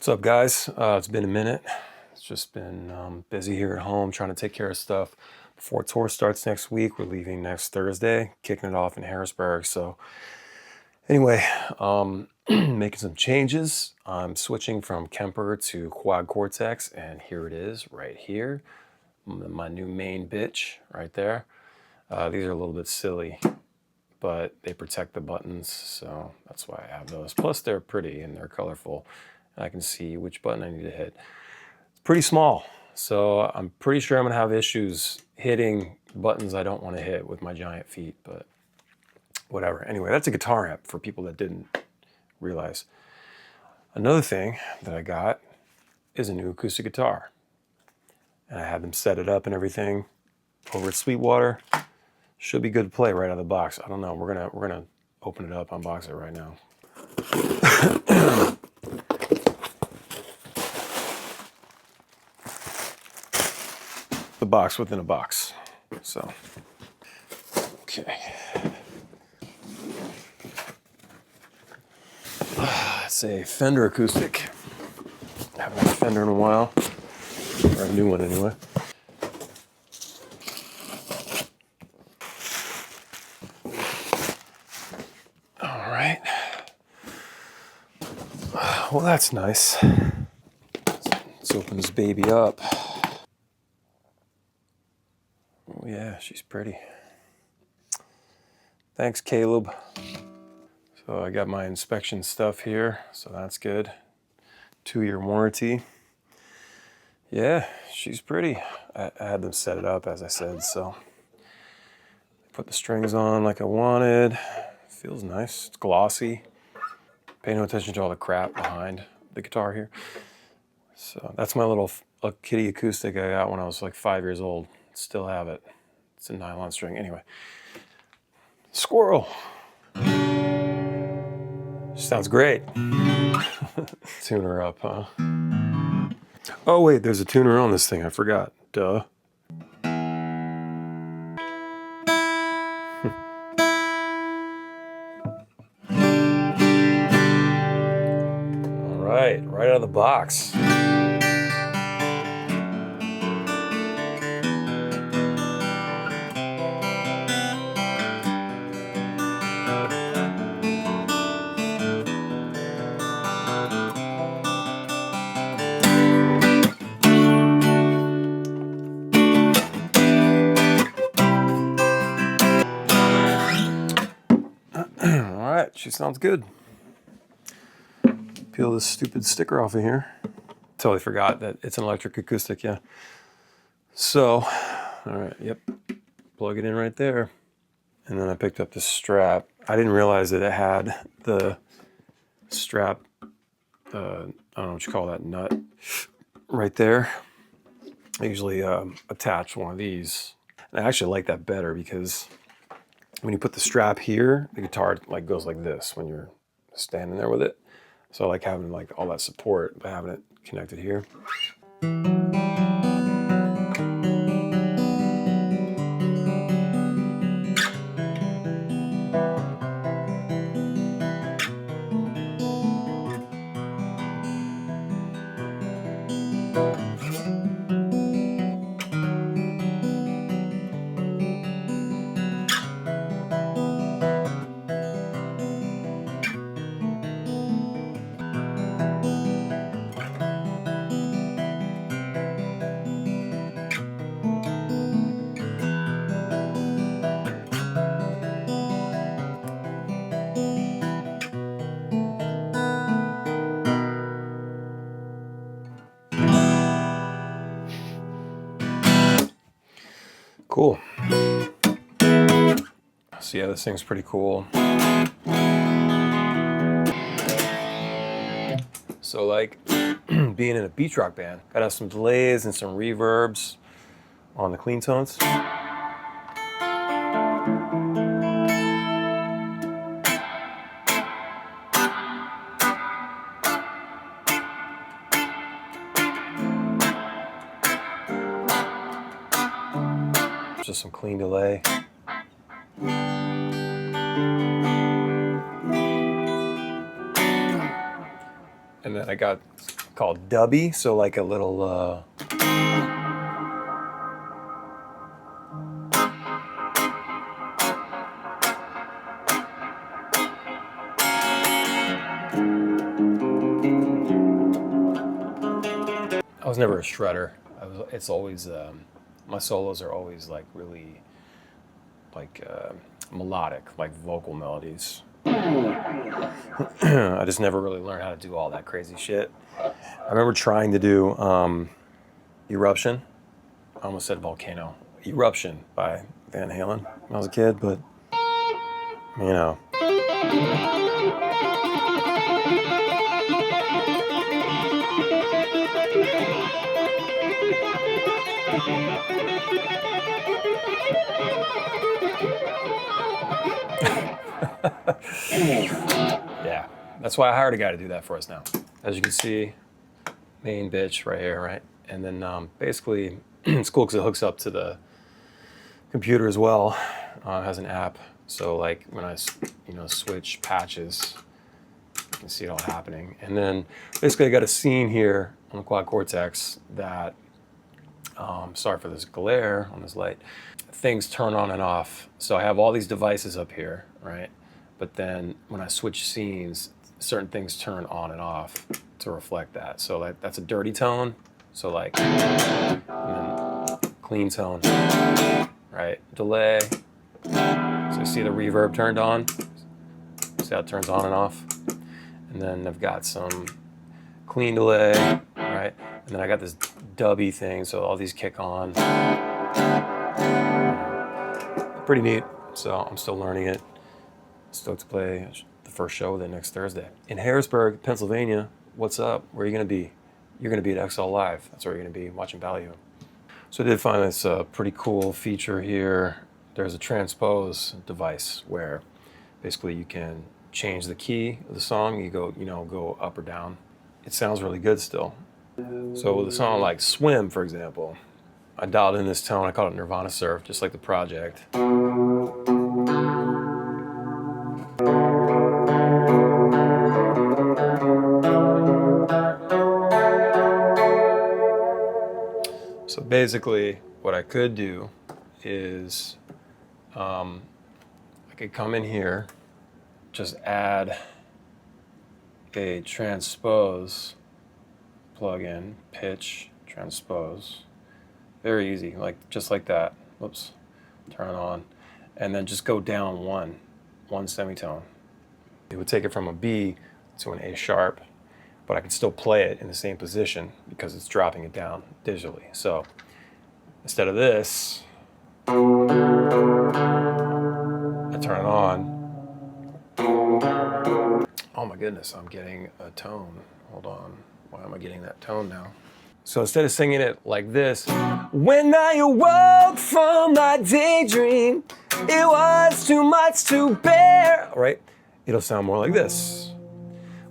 What's up, guys? It's been a minute. It's just been busy here at home trying to take care of stuff before tour starts next week. We're leaving next Thursday, kicking it off in Harrisburg. So anyway, making some changes. I'm switching from Kemper to Quad Cortex, and here it is right here. My new main bitch right there. These are a little bit silly, but they protect the buttons, so that's why I have those. Plus they're pretty and they're colorful. I can see which button I need to hit. It's pretty small, so I'm pretty sure I'm gonna have issues hitting buttons I don't want to hit with my giant feet, but whatever. Anyway, that's a guitar amp for people that didn't realize. Another thing that I got is a new acoustic guitar. And I had them set it up and everything over at Sweetwater. Should be good to play right out of the box. I don't know, we're gonna open it up, unbox it right now. The box within a box. So, okay. It's a Fender acoustic. I haven't had a Fender in a while, or a new one anyway. All right. Well, that's nice. Let's open this baby up. Oh yeah, she's pretty. Thanks, Caleb. So I got my inspection stuff here, so that's good. 2-year warranty. Yeah, she's pretty. I had them set it up, as I said, so. Put the strings on like I wanted. Feels nice, it's glossy. Pay no attention to all the crap behind the guitar here. So that's my little kitty acoustic I got when I was like 5 years old. Still have it. It's a nylon string. Anyway. Squirrel. Sounds great. Tune her up, huh? Oh wait, there's a tuner on this thing. I forgot. Duh. All right out of the box. Alright, she sounds good. Peel this stupid sticker off of here. Totally forgot that it's an electric acoustic, yeah. So, alright, yep. Plug it in right there. And then I picked up this strap. I didn't realize that it had the strap, I don't know what you call that, nut, right there. I usually attach one of these. And I actually like that better because when you put the strap here, the guitar like goes like this when you're standing there with it. So I like having like all that support by having it connected here. Cool. So yeah, this thing's pretty cool. So like being in a beach rock band, gotta have some delays and some reverbs on the clean tones. Just some clean delay. And then I got called dubby, so like a little I was never a shredder. It's always my solos are always like really like melodic, like vocal melodies. I just never really learned how to do all that crazy shit. I remember trying to do Eruption. I almost said Volcano. Eruption by Van Halen when I was a kid, but you know. Yeah, that's why I hired a guy to do that for us now. As you can see, main bitch right here, right? And then basically, it's cool because it hooks up to the computer as well. It has an app, so like when I, switch patches, you can see it all happening. And then basically, I got a scene here on the Quad Cortex that, sorry for this glare on this light, things turn on and off. So I have all these devices up here, right? But then when I switch scenes, certain things turn on and off to reflect that. So like that's a dirty tone. So like, and then clean tone, right? Delay. So you see the reverb turned on. See how it turns on and off. And then I've got some clean delay, right? And then I got this dubby thing. So all these kick on. Pretty neat. So I'm still learning it. Stoked to play the first show with it next Thursday. In Harrisburg, Pennsylvania, what's up? Where are you going to be? You're going to be at XL Live. That's where you're going to be watching Ballyhoo. So I did find this pretty cool feature here. There's a transpose device where basically you can change the key of the song. You go up or down. It sounds really good still. So with a song like Swim, for example, I dialed in this tone. I called it Nirvana Surf, just like the project. So basically, what I could do is I could come in here, just add a transpose plugin, pitch, transpose. Very easy, just like that. Whoops, turn it on. And then just go down one semitone. It would take it from a B to an A sharp, but I can still play it in the same position because it's dropping it down digitally. So instead of this, I turn it on. Oh my goodness, I'm getting a tone. Hold on, why am I getting that tone now? So instead of singing it like this, when I awoke from my daydream, it was too much to bear, right? It'll sound more like this.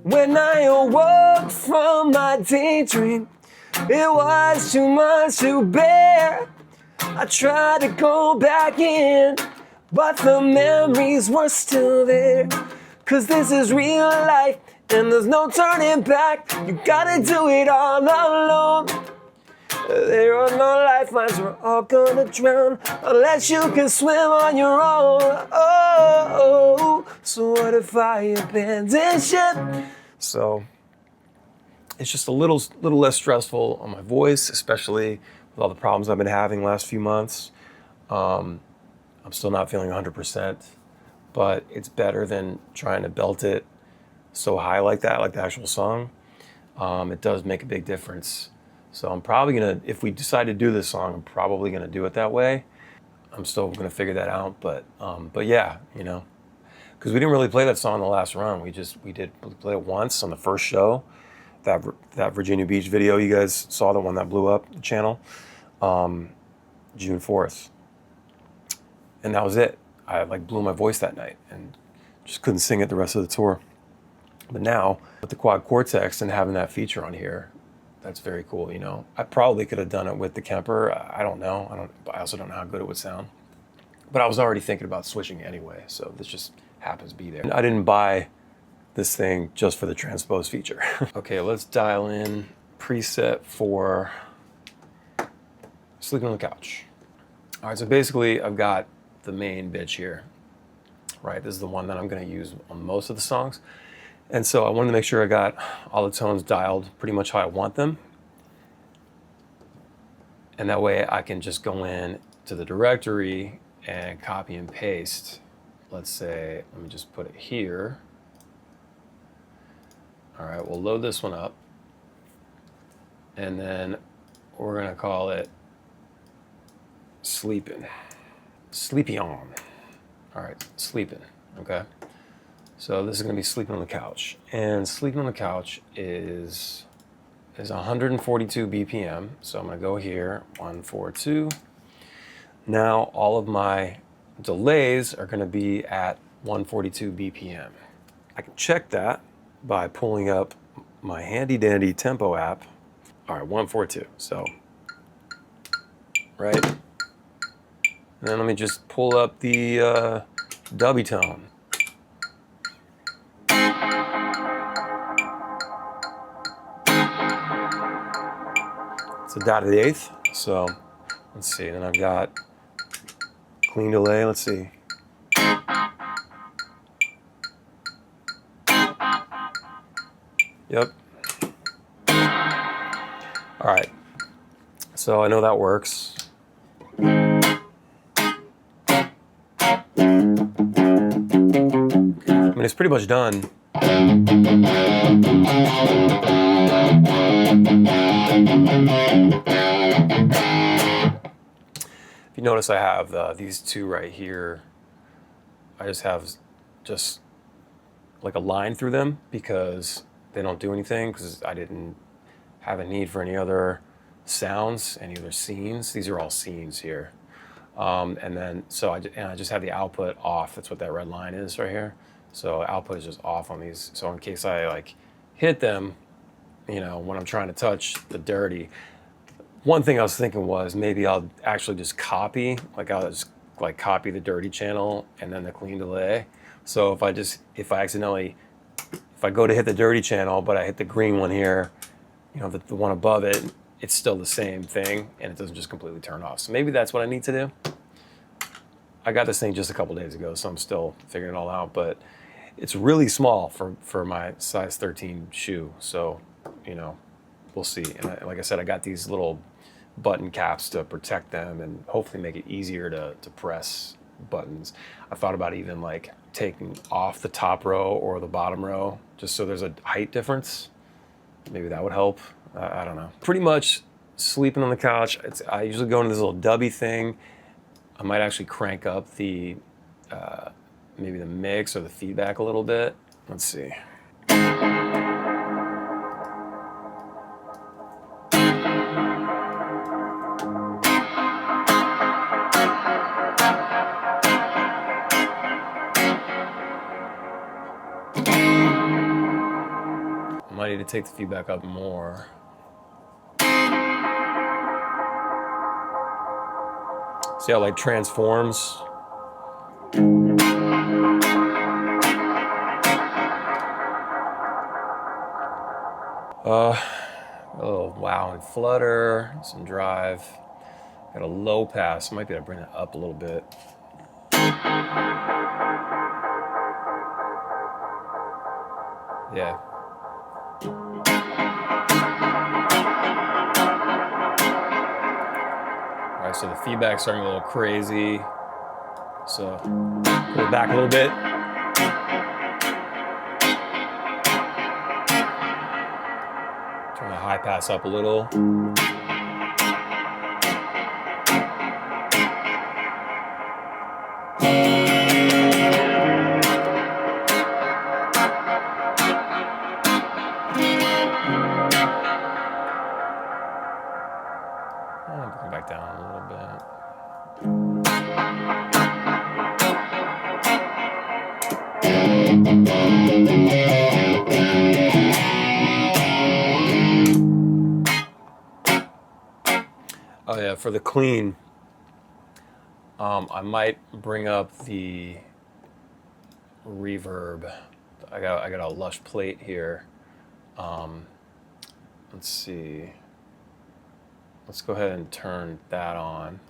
When I awoke from my daydream, it was too much to bear. I tried to go back in, but the memories were still there. 'Cause this is real life, and there's no turning back. You gotta do it all alone. There are no lifelines, we're all gonna drown unless you can swim on your own. Oh, so what if I abandon ship? So it's just a little less stressful on my voice, especially with all the problems I've been having the last few months. I'm still not feeling 100%, but it's better than trying to belt it so high like that, like the actual song. It does make a big difference. So I'm probably gonna, if we decide to do this song, I'm probably gonna do it that way. I'm still gonna figure that out, but yeah, because we didn't really play that song in the last run. We played it once on the first show, that Virginia Beach video you guys saw, the one that blew up the channel, June 4th, and that was it. I blew my voice that night and just couldn't sing it the rest of the tour. But now with the Quad Cortex and having that feature on here, that's very cool. I probably could have done it with the Kemper. I don't know. I also don't know how good it would sound. But I was already thinking about switching anyway, so this just happens to be there. I didn't buy this thing just for the transpose feature. Okay, let's dial in preset for sleeping on the couch. All right, so basically I've got the main bitch here, right? This is the one that I'm gonna use on most of the songs. And so I wanted to make sure I got all the tones dialed pretty much how I want them. And that way I can just go in to the directory and copy and paste. Let's say, let me just put it here. All right, we'll load this one up. And then we're gonna call it sleeping. Sleepy on. All right, sleeping, okay? So this is gonna be sleeping on the couch. And sleeping on the couch is 142 BPM. So I'm gonna go here, 142. Now all of my delays are gonna be at 142 BPM. I can check that by pulling up my handy dandy tempo app. All right, 142, so, right? And then let me just pull up the dubby tone. It's a dot of the eighth, so let's see. Then I've got clean delay, let's see. Yep. All right, so I know that works. I mean, it's pretty much done. If you notice, I have these two right here. I just have just like a line through them because they don't do anything, because I didn't have a need for any other sounds, any other scenes. These are all scenes here. And then, so I just have the output off. That's what that red line is right here. So output is just off on these. So in case I like hit them, you know, when I'm trying to touch the dirty. One thing I was thinking was maybe I'll actually just copy, like I'll just like copy the dirty channel and then the clean delay. So if I accidentally, if I go to hit the dirty channel, but I hit the green one here, you know, the one above it, it's still the same thing and it doesn't just completely turn off. So maybe that's what I need to do. I got this thing just a couple days ago, so I'm still figuring it all out, but it's really small for my size 13 shoe. So, you know, we'll see. And like I said, I got these little button caps to protect them and hopefully make it easier to press buttons. I thought about even like taking off the top row or the bottom row, just so there's a height difference. Maybe that would help. I don't know. Pretty much sleeping on the couch. I usually go into this little dubby thing. I might actually crank up the, maybe the mix or the feedback a little bit. Let's see. I might need to take the feedback up more. See how it like transforms? A little wow and flutter, some drive. Got a low pass. Might be able to bring it up a little bit. Yeah. All right, so the feedback's starting a little crazy. So pull it back a little bit. Turn the high pass up a little. Bring it back down a little bit. Oh yeah, for the clean, I might bring up the reverb, I got a lush plate here. Let's see. Let's go ahead and turn that on.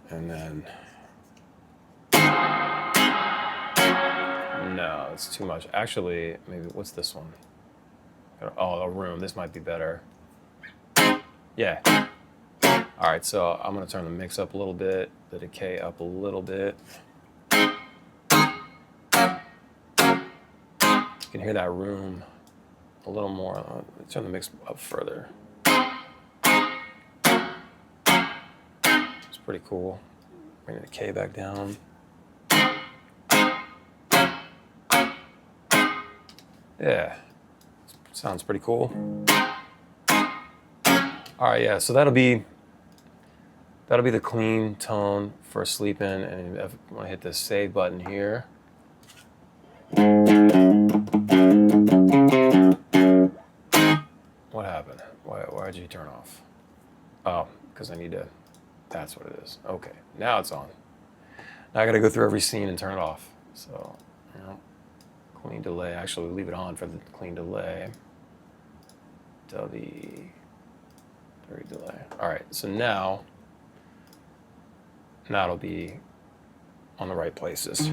And then, no, it's too much. Actually, maybe, what's this one? Oh, a room. This might be better. Yeah. All right, so I'm gonna turn the mix up a little bit, the decay up a little bit. You can hear that room a little more. Let's turn the mix up further. It's pretty cool. Bring the decay back down. Yeah, sounds pretty cool. All right, yeah, so that'll be the clean tone for sleeping, and if I want to hit the save button here. What happened? Why'd you turn off? Oh, because I need to, that's what it is. Okay, now it's on. Now I gotta go through every scene and turn it off. So, you know, clean delay, actually leave it on for the clean delay. Dirty delay. All right, so now it'll be on the right places.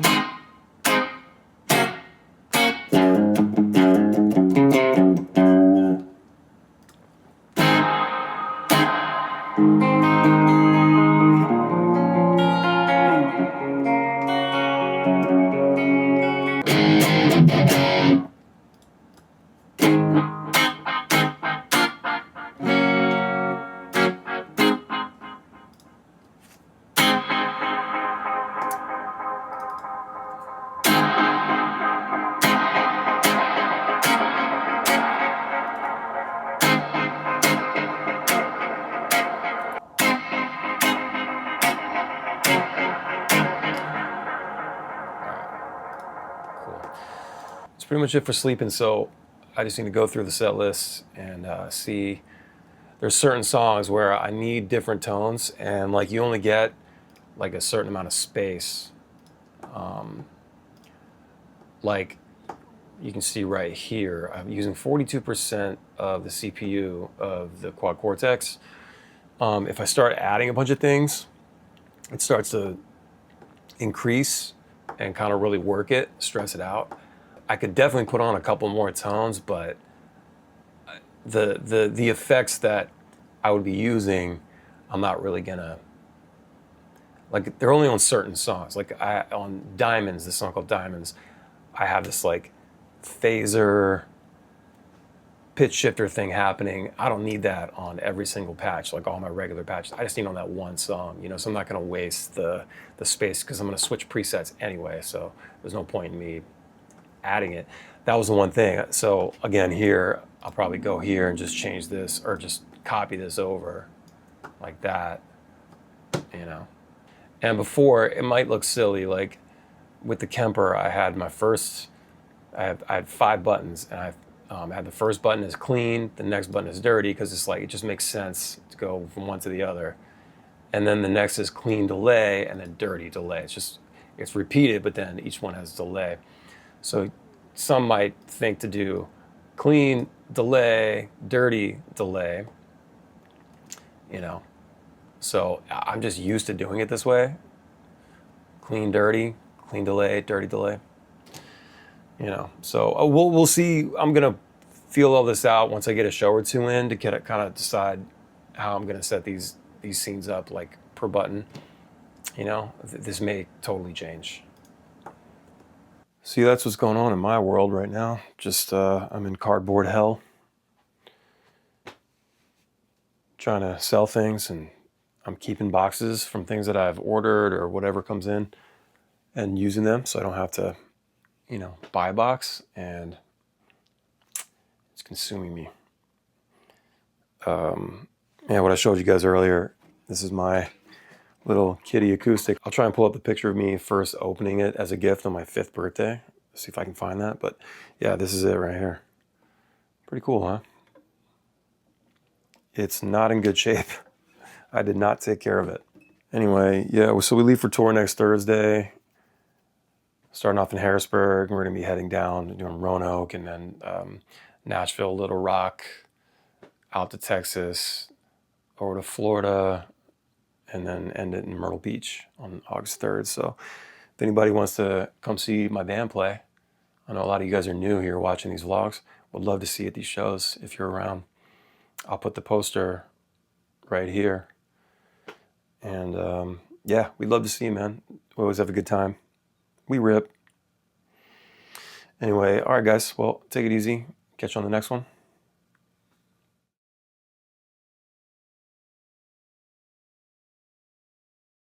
That's pretty much it for sleeping. So I just need to go through the set list and see. There's certain songs where I need different tones, and like you only get like a certain amount of space. Like you can see right here, I'm using 42% of the CPU of the Quad Cortex. If I start adding a bunch of things, it starts to increase and kind of really work it, stress it out. I could definitely put on a couple more tones, but the effects that I would be using, I'm not really gonna, like, they're only on certain songs. Like on Diamonds, this song called Diamonds, I have this like phaser pitch shifter thing happening. I don't need that on every single patch, like all my regular patches. I just need it on that one song, you know, so I'm not gonna waste the space because I'm gonna switch presets anyway, so there's no point in me adding it. That was the one thing. So again, here, I'll probably go here and just change this, or just copy this over like that, you know. And before, it might look silly, like with the Kemper, I had my first, I had 5 buttons, and I had the first button is clean, the next button is dirty, because it's like, it just makes sense to go from one to the other. And then the next is clean delay, and then dirty delay. It's just, it's repeated, but then each one has delay. So some might think to do clean delay, dirty delay, you know. So I'm just used to doing it this way. Clean delay, dirty delay. You know, so we'll see. I'm gonna feel all this out once I get a show or two in to kind of decide how I'm gonna set these scenes up, like per button. You know, this may totally change. See, that's what's going on in my world right now. Just I'm in cardboard hell, trying to sell things, and I'm keeping boxes from things that I've ordered or whatever comes in, and using them so I don't have to, you know, buy a box, and it's consuming me. Yeah, what I showed you guys earlier, this is my little kitty acoustic. I'll try and pull up the picture of me first opening it as a gift on my 5th birthday. See if I can find that, but yeah, this is it right here. Pretty cool, huh? It's not in good shape. I did not take care of it. Anyway, yeah, so we leave for tour next Thursday. starting off in Harrisburg, and we're going to be heading down, doing Roanoke, and then Nashville, Little Rock, out to Texas, over to Florida, and then end it in Myrtle Beach on August 3rd. So if anybody wants to come see my band play, I know a lot of you guys are new here watching these vlogs. Would love to see you at these shows if you're around. I'll put the poster right here. And yeah, we'd love to see you, man. We always have a good time. We rip. Anyway, all right, guys. Well, take it easy. Catch you on the next one.